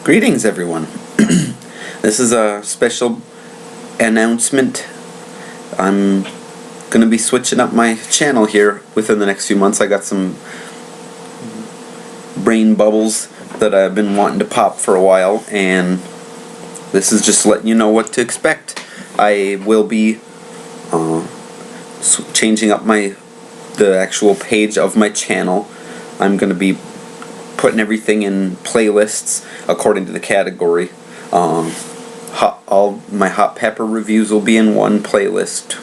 Greetings, everyone. This is a special announcement. I'm going to be switching up my channel here within the next few months. I got some brain bubbles that I've been wanting to pop for a while, and this is just letting you know what to expect. I will be changing up the actual page of my channel. I'm going to be putting everything in playlists according to the category. All my hot pepper reviews will be in one playlist,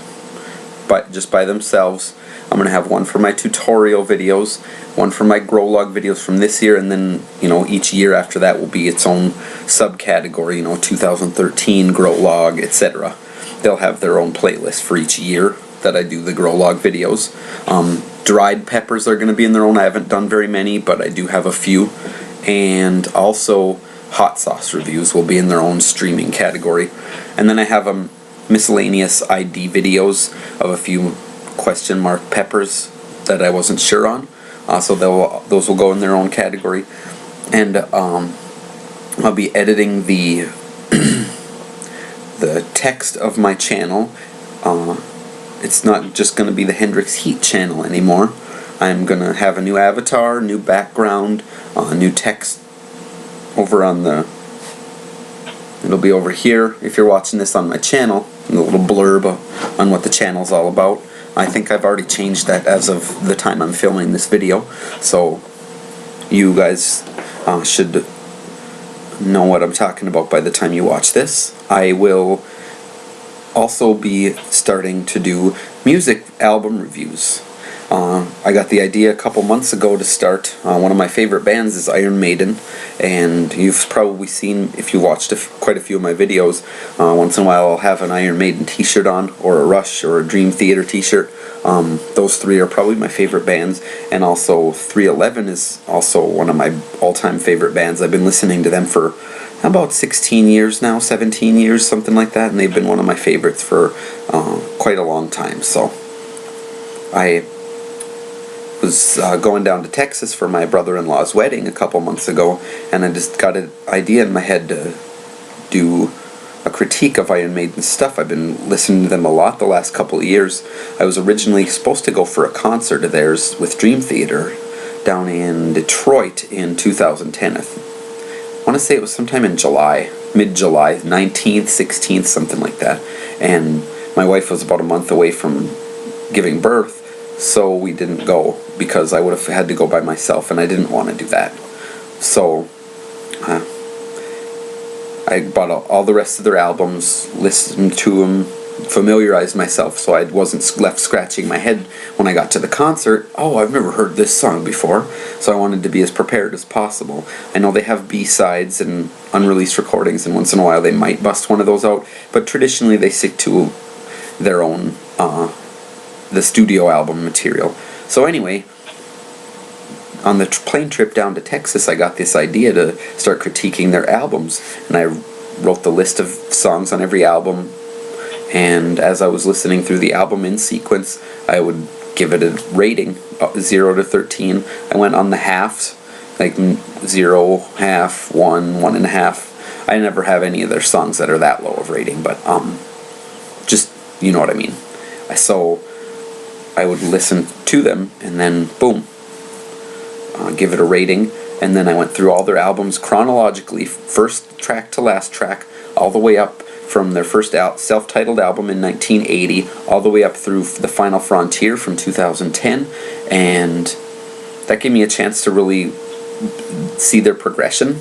but just by themselves. I'm gonna have one for my tutorial videos, one for my grow log videos from this year, and then each year after that will be its own subcategory. 2013 grow log, etc. They'll have their own playlist for each year that I do the grow log videos. Dried peppers are going to be in their own. I haven't done very many, but I do have a few. And also hot sauce reviews will be in their own streaming category. And then I have miscellaneous ID videos of a few question mark peppers that I wasn't sure on. So those will go in their own category. And I'll be editing the the text of my channel. It's not just going to be the Hendrix Heat channel anymore. I'm going to have a new avatar, new background, new text over on it'll be over here if you're watching this on my channel, a little blurb on what the channel's all about. I think I've already changed that as of the time I'm filming this video, so you guys should know what I'm talking about by the time you watch this. I will also be starting to do music album reviews. I got the idea a couple months ago to start. One of my favorite bands is Iron Maiden, and you've probably seen, if you watched quite a few of my videos, once in a while I'll have an Iron Maiden t-shirt on, or a Rush, or a Dream Theater t-shirt. Those three are probably my favorite bands, and also 311 is also one of my all-time favorite bands. I've been listening to them for about 16 years now, 17 years, something like that, and they've been one of my favorites for quite a long time. So I was going down to Texas for my brother-in-law's wedding a couple months ago, and I just got an idea in my head to do a critique of Iron Maiden's stuff. I've been listening to them a lot the last couple of years. I was originally supposed to go for a concert of theirs with Dream Theater down in Detroit in 2010. I want to say it was sometime in July, mid-July, 19th, 16th, something like that. And my wife was about a month away from giving birth, so we didn't go because I would have had to go by myself, and I didn't want to do that. So I bought all the rest of their albums, listened to them, familiarized myself so I wasn't left scratching my head when I got to the concert. Oh, I've never heard this song before, so I wanted to be as prepared as possible. I know they have B-sides and unreleased recordings, and once in a while they might bust one of those out, but traditionally they stick to their own the studio album material. So anyway, on the plane trip down to Texas, I got this idea to start critiquing their albums, and I wrote the list of songs on every album. And as I was listening through the album in sequence, I would give it a rating, 0 to 13. I went on the halves, like 0, half, 1, 1.5. I never have any of their songs that are that low of rating, but just, you know what I mean. So I would listen to them, and then boom, give it a rating. And then I went through all their albums chronologically, first track to last track, all the way up from their first self-titled album in 1980 all the way up through The Final Frontier from 2010, and that gave me a chance to really see their progression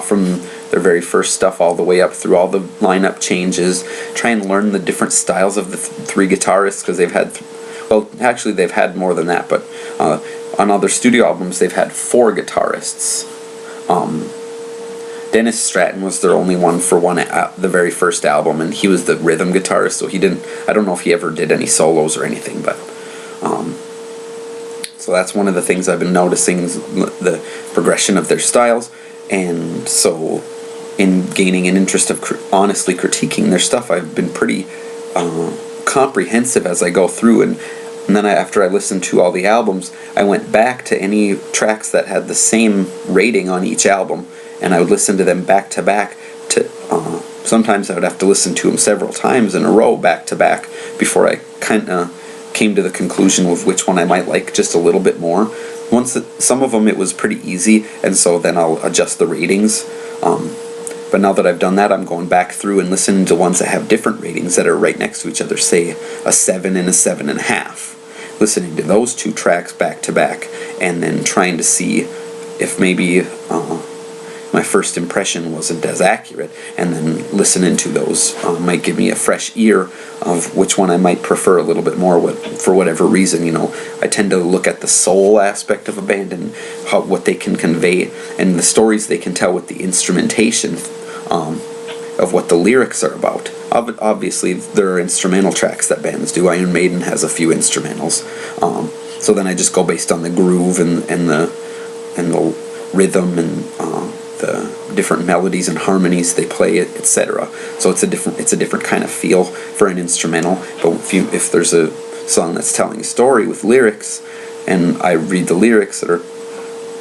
from their very first stuff all the way up through all the lineup changes, try and learn the different styles of the three guitarists, because they've had actually they've had more than that, but on other studio albums they've had 4 guitarists. Dennis Stratton was their only one for the very first album, and he was the rhythm guitarist, so I don't know if he ever did any solos or anything, but so that's one of the things I've been noticing, is the progression of their styles. And so in gaining an interest of honestly critiquing their stuff, I've been pretty comprehensive as I go through, and then after I listened to all the albums, I went back to any tracks that had the same rating on each album, and I would listen to them back to back. Sometimes I would have to listen to them several times in a row, back to back, before I kind of came to the conclusion of which one I might like just a little bit more. Some of them it was pretty easy, and so then I'll adjust the ratings. But now that I've done that, I'm going back through and listening to ones that have different ratings that are right next to each other, say a 7 and a 7.5. Listening to those two tracks back to back, and then trying to see if maybe my first impression wasn't as accurate, and then listening to those might give me a fresh ear of which one I might prefer a little bit more for whatever reason. I tend to look at the soul aspect of a band and what they can convey and the stories they can tell with the instrumentation of what the lyrics are about. Obviously, there are instrumental tracks that bands do. Iron Maiden has a few instrumentals. So then I just go based on the groove and the rhythm and the different melodies and harmonies they play, etc. So it's a different kind of feel for an instrumental. But if there's a song that's telling a story with lyrics, and I read the lyrics or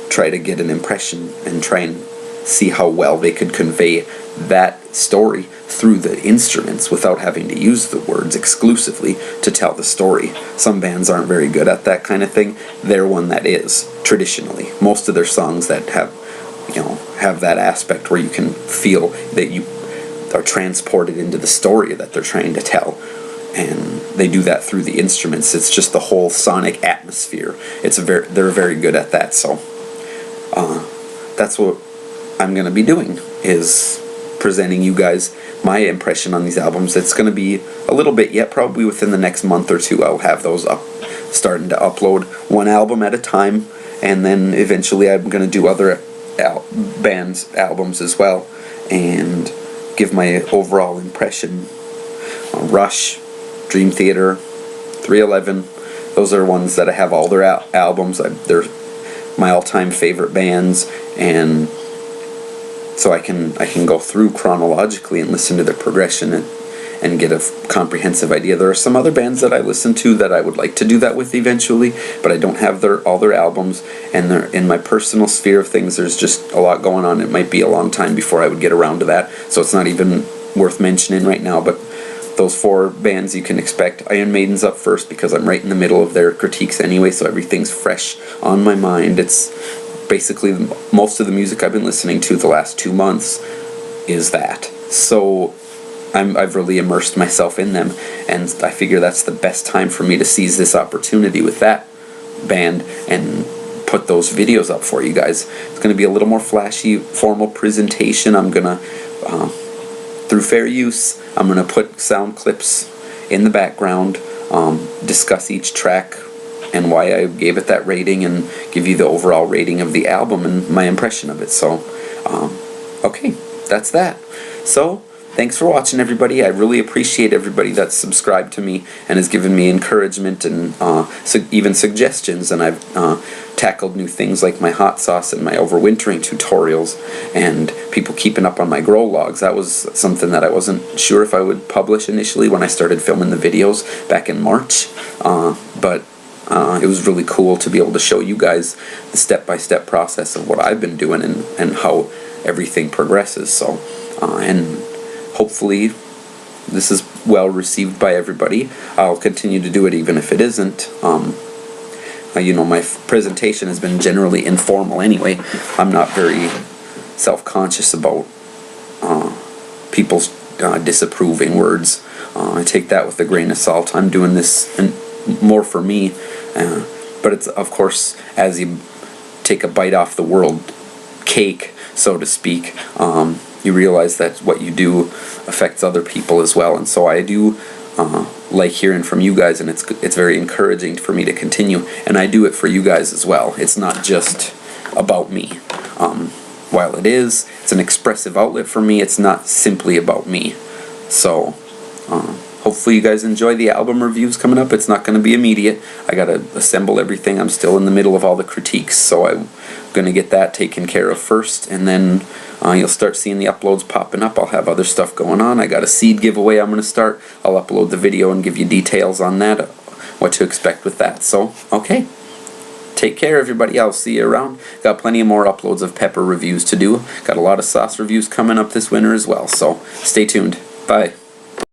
try to get an impression and try and see how well they could convey that story through the instruments without having to use the words exclusively to tell the story. Some bands aren't very good at that kind of thing. They're one that is, traditionally. Most of their songs that have that aspect where you can feel that you are transported into the story that they're trying to tell, and they do that through the instruments. It's just the whole sonic atmosphere. They're very good at that. So that's what I'm going to be doing, is presenting you guys my impression on these albums. It's going to be a little bit yet, probably within the next month or two I'll have those up, starting to upload one album at a time, and then eventually I'm going to do other bands' albums as well, and give my overall impression. Rush, Dream Theater, 311, those are ones that I have all their albums. They're my all-time favorite bands, and so I can go through chronologically and listen to their progression and get a comprehensive idea. There are some other bands that I listen to that I would like to do that with eventually, but I don't have all their albums, and they're in my personal sphere of things. There's just a lot going on. It might be a long time before I would get around to that, so it's not even worth mentioning right now. But those 4 bands you can expect. Iron Maiden's up first because I'm right in the middle of their critiques anyway, so everything's fresh on my mind. It's basically most of the music I've been listening to the last 2 months is that. So I've really immersed myself in them, and I figure that's the best time for me to seize this opportunity with that band and put those videos up for you guys. It's going to be a little more flashy, formal presentation. I'm going to, through fair use, I'm going to put sound clips in the background, discuss each track and why I gave it that rating, and give you the overall rating of the album and my impression of it. So, okay, that's that. So, thanks for watching, everybody. I really appreciate everybody that's subscribed to me and has given me encouragement and even suggestions. And I've tackled new things like my hot sauce and my overwintering tutorials, and people keeping up on my grow logs. That was something that I wasn't sure if I would publish initially when I started filming the videos back in March. But it was really cool to be able to show you guys the step-by-step process of what I've been doing and how everything progresses. So, and hopefully this is well received by everybody. I'll continue to do it even if it isn't. My presentation has been generally informal anyway. I'm not very self-conscious about people's disapproving words. I take that with a grain of salt. I'm doing this more for me, but it's, of course, as you take a bite off the world cake, so to speak, you realize that what you do affects other people as well. And so I do like hearing from you guys, and it's very encouraging for me to continue, and I do it for you guys as well. It's not just about me. While it's an expressive outlet for me, it's not simply about me. So hopefully you guys enjoy the album reviews coming up. It's not going to be immediate. I got to assemble everything. I'm still in the middle of all the critiques, so I'm going to get that taken care of first, and then you'll start seeing the uploads popping up. I'll have other stuff going on. I got a seed giveaway I'm going to start. I'll upload the video and give you details on that, what to expect with that. So, okay. Take care, everybody. I'll see you around. Got plenty of more uploads of pepper reviews to do. Got a lot of sauce reviews coming up this winter as well, so stay tuned. Bye.